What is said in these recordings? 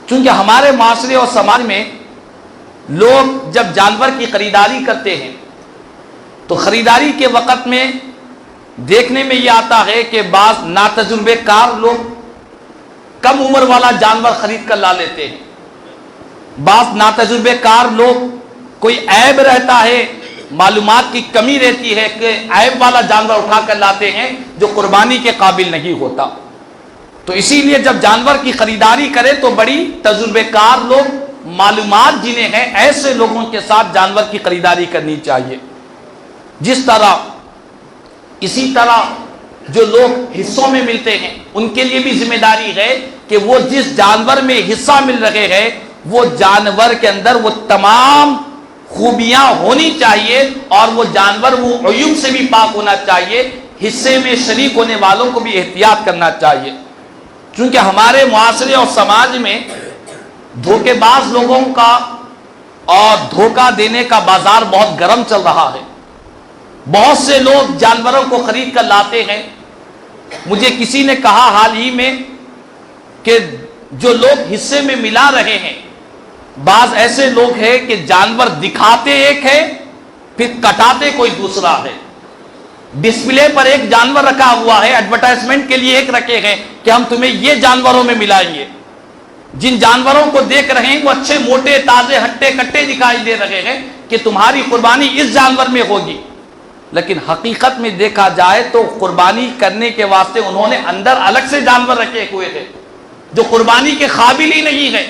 چونکہ ہمارے معاشرے اور سماج میں لوگ جب جانور کی خریداری کرتے ہیں تو خریداری کے وقت میں دیکھنے میں یہ آتا ہے کہ بعض ناتجربے کار لوگ کم عمر والا جانور خرید کر لا لیتے ہیں، بعض ناتجربے کار لوگ کوئی عیب رہتا ہے، معلومات کی کمی رہتی ہے کہ عیب والا جانور اٹھا کر لاتے ہیں جو قربانی کے قابل نہیں ہوتا۔ تو اسی لیے جب جانور کی خریداری کرے تو بڑی تجربے کار لوگ، معلومات جنہیں ہیں، ایسے لوگوں کے ساتھ جانور کی خریداری کرنی چاہیے۔ جس طرح اسی طرح جو لوگ حصوں میں ملتے ہیں ان کے لیے بھی ذمہ داری ہے کہ وہ جس جانور میں حصہ مل رہے ہیں وہ جانور کے اندر وہ تمام خوبیاں ہونی چاہیے اور وہ جانور وہ عیوب سے بھی پاک ہونا چاہیے۔ حصے میں شریک ہونے والوں کو بھی احتیاط کرنا چاہیے، کیونکہ ہمارے معاشرے اور سماج میں دھوکے باز لوگوں کا اور دھوکہ دینے کا بازار بہت گرم چل رہا ہے۔ بہت سے لوگ جانوروں کو خرید کر لاتے ہیں۔ مجھے کسی نے کہا حال ہی میں کہ جو لوگ حصے میں ملا رہے ہیں، بعض ایسے لوگ ہیں کہ جانور دکھاتے ایک ہے پھر کٹاتے کوئی دوسرا ہے۔ ڈسپلے پر ایک جانور رکھا ہوا ہے، ایڈورٹائزمنٹ کے لیے ایک رکھے ہیں کہ ہم تمہیں یہ جانوروں میں ملائیں گے۔ جن جانوروں کو دیکھ رہے ہیں وہ اچھے موٹے تازے ہٹے کٹے دکھائی دے رہے ہیں کہ تمہاری قربانی اس جانور میں ہوگی، لیکن حقیقت میں دیکھا جائے تو قربانی کرنے کے واسطے انہوں نے اندر الگ سے جانور رکھے ہوئے ہیں جو قربانی کے قابل ہی نہیں ہے۔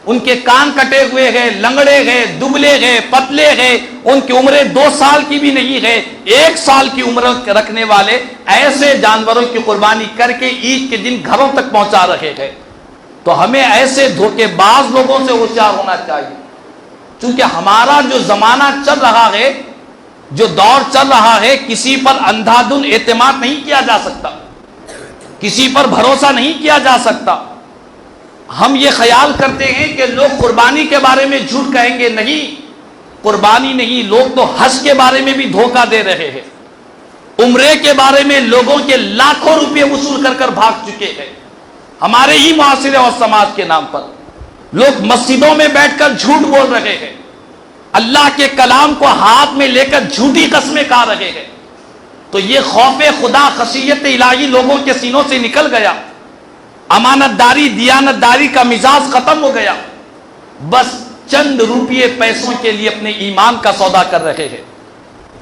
ان کے کان کٹے ہوئے ہیں، لنگڑے ہیں، دبلے ہیں، پتلے ہیں، ان کی عمریں 2 سال کی بھی نہیں ہے، 1 سال کی عمر رکھنے والے ایسے جانوروں کی قربانی کر کے عید کے دن گھروں تک پہنچا رہے ہیں۔ تو ہمیں ایسے دھوکے باز لوگوں سے ہوشیار ہونا چاہیے، چونکہ ہمارا جو زمانہ چل رہا ہے، جو دور چل رہا ہے، کسی پر اندھا دھند اعتماد نہیں کیا جا سکتا، کسی پر بھروسہ نہیں کیا جا سکتا۔ ہم یہ خیال کرتے ہیں کہ لوگ قربانی کے بارے میں جھوٹ کہیں گے، نہیں، قربانی نہیں، لوگ تو حج کے بارے میں بھی دھوکہ دے رہے ہیں، عمرے کے بارے میں لوگوں کے لاکھوں روپے وصول کر کر بھاگ چکے ہیں۔ ہمارے ہی معاشرے اور سماج کے نام پر لوگ مسجدوں میں بیٹھ کر جھوٹ بول رہے ہیں، اللہ کے کلام کو ہاتھ میں لے کر جھوٹی قسمیں کھا رہے ہیں۔ تو یہ خوف خدا، خشیت الہی لوگوں کے سینوں سے نکل گیا، امانت داری، دیانت داری کا مزاج ختم ہو گیا، بس چند روپیے پیسوں کے لیے اپنے ایمان کا سودا کر رہے ہیں،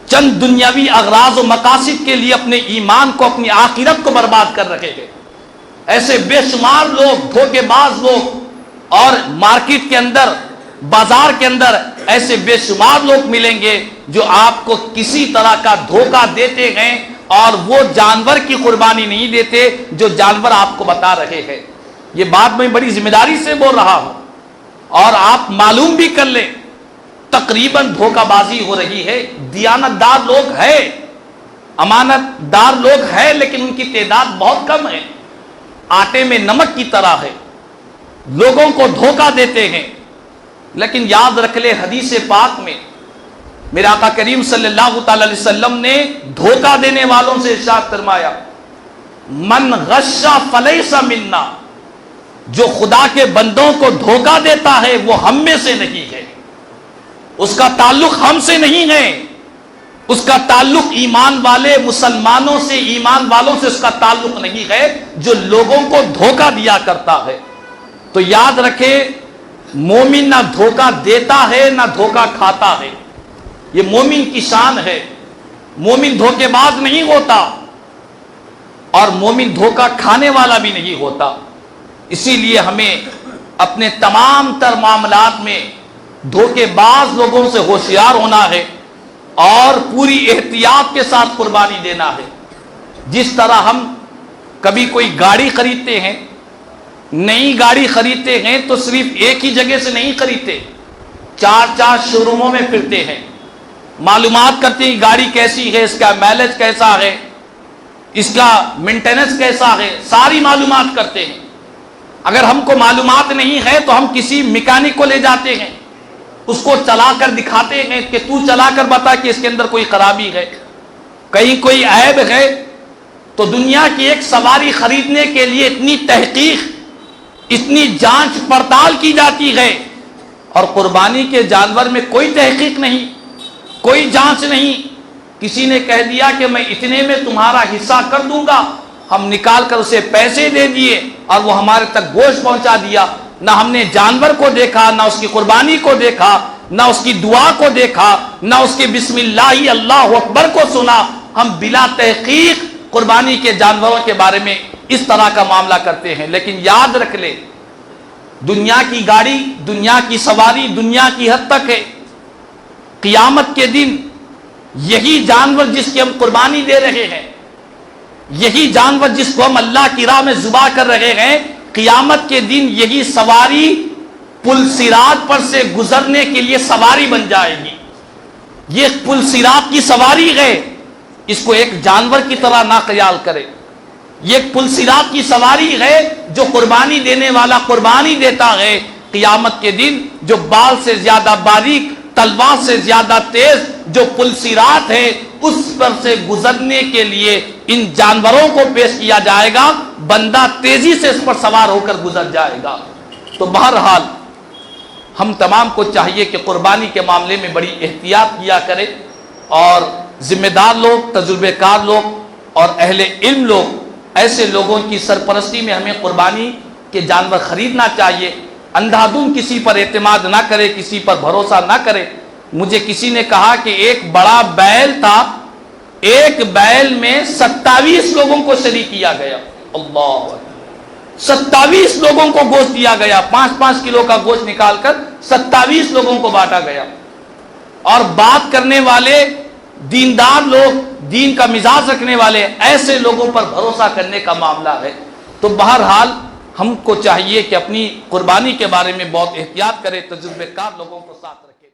چند دنیاوی اغراض و مقاصد کے لیے اپنے ایمان کو، اپنی آخرت کو برباد کر رہے ہیں۔ ایسے بے شمار لوگ، دھوکے باز لوگ، اور مارکیٹ کے اندر، بازار کے اندر ایسے بے شمار لوگ ملیں گے جو آپ کو کسی طرح کا دھوکہ دیتے ہیں اور وہ جانور کی قربانی نہیں دیتے جو جانور آپ کو بتا رہے ہیں۔ یہ بات میں بڑی ذمہ داری سے بول رہا ہوں، اور آپ معلوم بھی کر لیں تقریباً دھوکہ بازی ہو رہی ہے۔ دیانت دار لوگ ہیں، امانت دار لوگ ہیں، لیکن ان کی تعداد بہت کم ہے، آٹے میں نمک کی طرح ہے، لوگوں کو دھوکہ دیتے ہیں۔ لیکن یاد رکھ لے، حدیث پاک میں میرے آقا کریم صلی اللہ تعالی علیہ وسلم نے دھوکہ دینے والوں سے ارشاد فرمایا، من غش فلیس منا، جو خدا کے بندوں کو دھوکہ دیتا ہے وہ ہم میں سے نہیں ہے، اس کا تعلق ہم سے نہیں ہے، اس کا تعلق ایمان والے مسلمانوں سے، ایمان والوں سے اس کا تعلق نہیں ہے جو لوگوں کو دھوکہ دیا کرتا ہے۔ تو یاد رکھے، مومن نہ دھوکہ دیتا ہے نہ دھوکہ کھاتا ہے، یہ مومن کی شان ہے۔ مومن دھوکے باز نہیں ہوتا اور مومن دھوکہ کھانے والا بھی نہیں ہوتا۔ اسی لیے ہمیں اپنے تمام تر معاملات میں دھوکے باز لوگوں سے ہوشیار ہونا ہے اور پوری احتیاط کے ساتھ قربانی دینا ہے۔ جس طرح ہم کبھی کوئی گاڑی خریدتے ہیں، نئی گاڑی خریدتے ہیں تو صرف ایک ہی جگہ سے نہیں خریدتے، 4 شو روموں میں پھرتے ہیں، معلومات کرتے ہیں گاڑی کیسی ہے، اس کا مائلیج کیسا ہے، اس کا مینٹیننس کیسا ہے، ساری معلومات کرتے ہیں۔ اگر ہم کو معلومات نہیں ہے تو ہم کسی میکینک کو لے جاتے ہیں، اس کو چلا کر دکھاتے ہیں کہ تو چلا کر بتا کہ اس کے اندر کوئی خرابی ہے، کہیں کوئی عیب ہے۔ تو دنیا کی ایک سواری خریدنے کے لیے اتنی تحقیق، اتنی جانچ پڑتال کی جاتی ہے، اور قربانی کے جانور میں کوئی تحقیق نہیں، کوئی جانچ نہیں۔ کسی نے کہہ دیا کہ میں اتنے میں تمہارا حصہ کر دوں گا، ہم نکال کر اسے پیسے دے دیے اور وہ ہمارے تک گوشت پہنچا دیا، نہ ہم نے جانور کو دیکھا، نہ اس کی قربانی کو دیکھا، نہ اس کی دعا کو دیکھا، نہ اس کے بسم اللہ اللہ اکبر کو سنا، ہم بلا تحقیق قربانی کے جانوروں کے بارے میں اس طرح کا معاملہ کرتے ہیں۔ لیکن یاد رکھ لے، دنیا کی گاڑی، دنیا کی سواری دنیا کی حد تک ہے۔ قیامت کے دن یہی جانور جس کی ہم قربانی دے رہے ہیں، یہی جانور جس کو ہم اللہ کی راہ میں ذبح کر رہے ہیں، قیامت کے دن یہی سواری پل صراط پر سے گزرنے کے لیے سواری بن جائے گی۔ یہ پل صراط کی سواری ہے، اس کو ایک جانور کی طرح نہ خیال کرے۔ یہ پل صراط کی سواری ہے، جو قربانی دینے والا قربانی دیتا ہے، قیامت کے دن جو بال سے زیادہ باریک، تلوار سے زیادہ تیز جو پل صراط ہے، اس پر سے گزرنے کے لیے ان جانوروں کو پیش کیا جائے گا، بندہ تیزی سے اس پر سوار ہو کر گزر جائے گا۔ تو بہرحال ہم تمام کو چاہیے کہ قربانی کے معاملے میں بڑی احتیاط کیا کرے، اور ذمہ دار لوگ، تجربے کار لوگ اور اہل علم لوگ، ایسے لوگوں کی سرپرستی میں ہمیں قربانی کے جانور خریدنا چاہیے۔ اندھا دھند کسی پر اعتماد نہ کرے، کسی پر بھروسہ نہ کرے۔ مجھے کسی نے کہا کہ ایک بڑا بیل تھا، ایک بیل میں 27 لوگوں کو شریک کیا گیا۔ اللہ، 27 لوگوں کو گوشت دیا گیا، 5-5 کلو کا گوشت نکال کر 27 لوگوں کو بانٹا گیا۔ اور بات کرنے والے دیندار لوگ، دین کا مزاج رکھنے والے، ایسے لوگوں پر بھروسہ کرنے کا معاملہ ہے۔ تو بہرحال ہم کو چاہیے کہ اپنی قربانی کے بارے میں بہت احتیاط کرے، تجربے کار لوگوں کو ساتھ رکھے۔